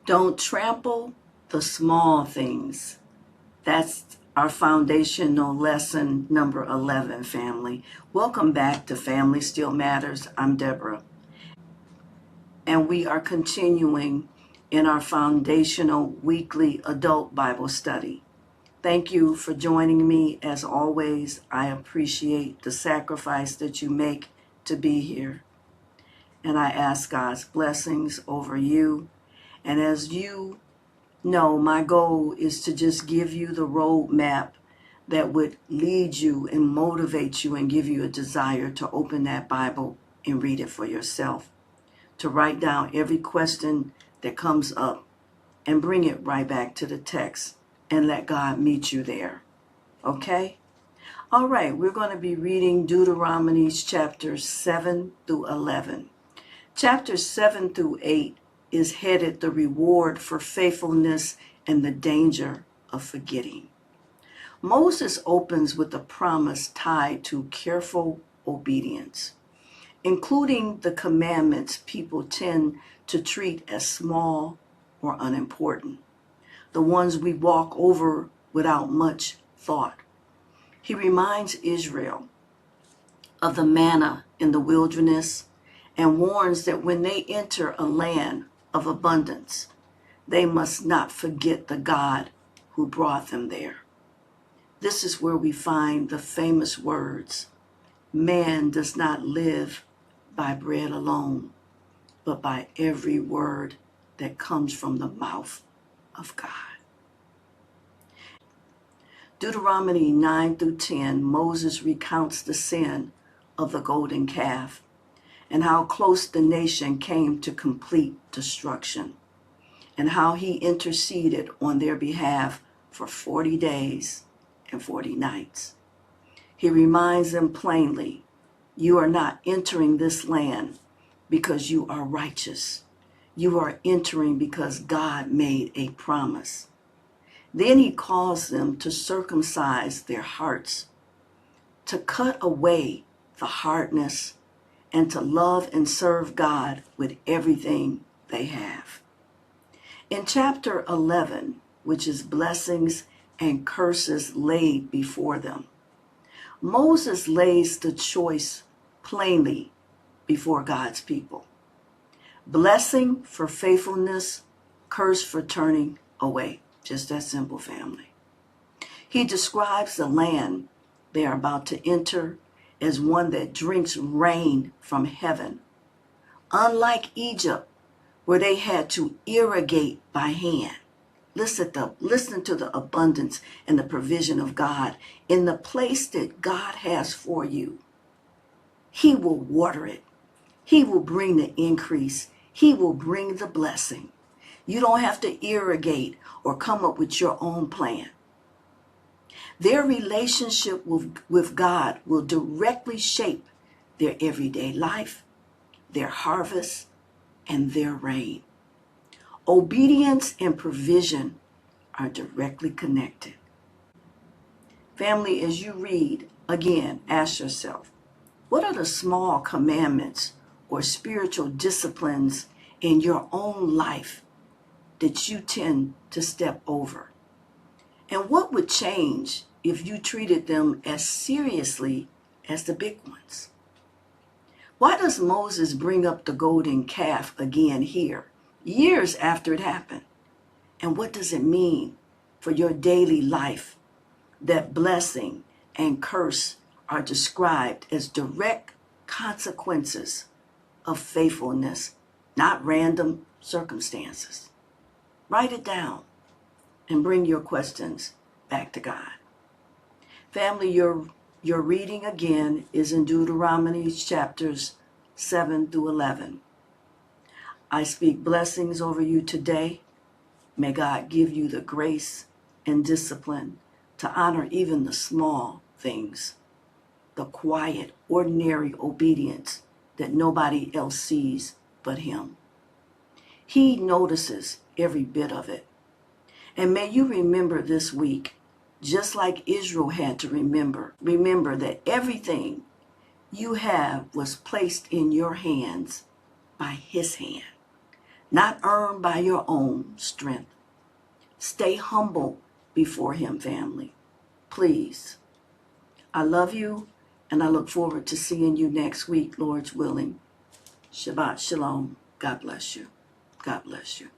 Don't trample the small things. That's our foundational lesson number 11, family. Welcome back to Family Still Matters. I'm Deborah. And we are continuing in our foundational weekly adult Bible study. Thank you for joining me. As always, I appreciate the sacrifice that you make to be here. And I ask God's blessings over you. And as you know, my goal is to just give you the roadmap that would lead you and motivate you and give you a desire to open that Bible and read it for yourself, to write down every question that comes up and bring it right back to the text and let God meet you there. Okay? All right, we're going to be reading Deuteronomy chapters 7 through 11. Chapters 7 through 8 is headed The Reward for Faithfulness and the Danger of Forgetting. Moses opens with a promise tied to careful obedience, including the commandments people tend to treat as small or unimportant, the ones we walk over without much thought. He reminds Israel of the manna in the wilderness and warns that when they enter a land of abundance, they must not forget the God who brought them there. This is where we find the famous words, "Man does not live by bread alone, but by every word that comes from the mouth of God." Deuteronomy 9 through 10, Moses recounts the sin of the golden calf and how close the nation came to complete destruction, and how he interceded on their behalf for 40 days and 40 nights. He reminds them plainly, you are not entering this land because you are righteous. You are entering because God made a promise. Then he calls them to circumcise their hearts, to cut away the hardness, and to love and serve God with everything they have. In chapter 11, which is blessings and curses laid before them, Moses lays the choice plainly before God's people. Blessing for faithfulness, curse for turning away. Just that simple, family. He describes the land they are about to enter as one that drinks rain from heaven. Unlike Egypt, where they had to irrigate by hand. Listen to the abundance and the provision of God. In the place that God has for you, he will water it. He will bring the increase. He will bring the blessing. You don't have to irrigate or come up with your own plan. Their relationship with God will directly shape their everyday life, their harvest, and their rain. Obedience and provision are directly connected. Family, as you read, again, ask yourself, what are the small commandments or spiritual disciplines in your own life that you tend to step over? And what would change if you treated them as seriously as the big ones? Why does Moses bring up the golden calf again here, years after it happened? And what does it mean for your daily life that blessing and curse are described as direct consequences of faithfulness, not random circumstances? Write it down and bring your questions back to God. Family, your reading again is in Deuteronomy chapters 7 through 11. I speak blessings over you today. May God give you the grace and discipline to honor even the small things, the quiet, ordinary obedience that nobody else sees but him. He notices every bit of it. And may you remember this week, just like Israel had to remember that everything you have was placed in your hands by his hand. not earned by your own strength. Stay humble before him, family. Please. I love you, and I look forward to seeing you next week, Lord's willing. Shabbat shalom. God bless you. God bless you.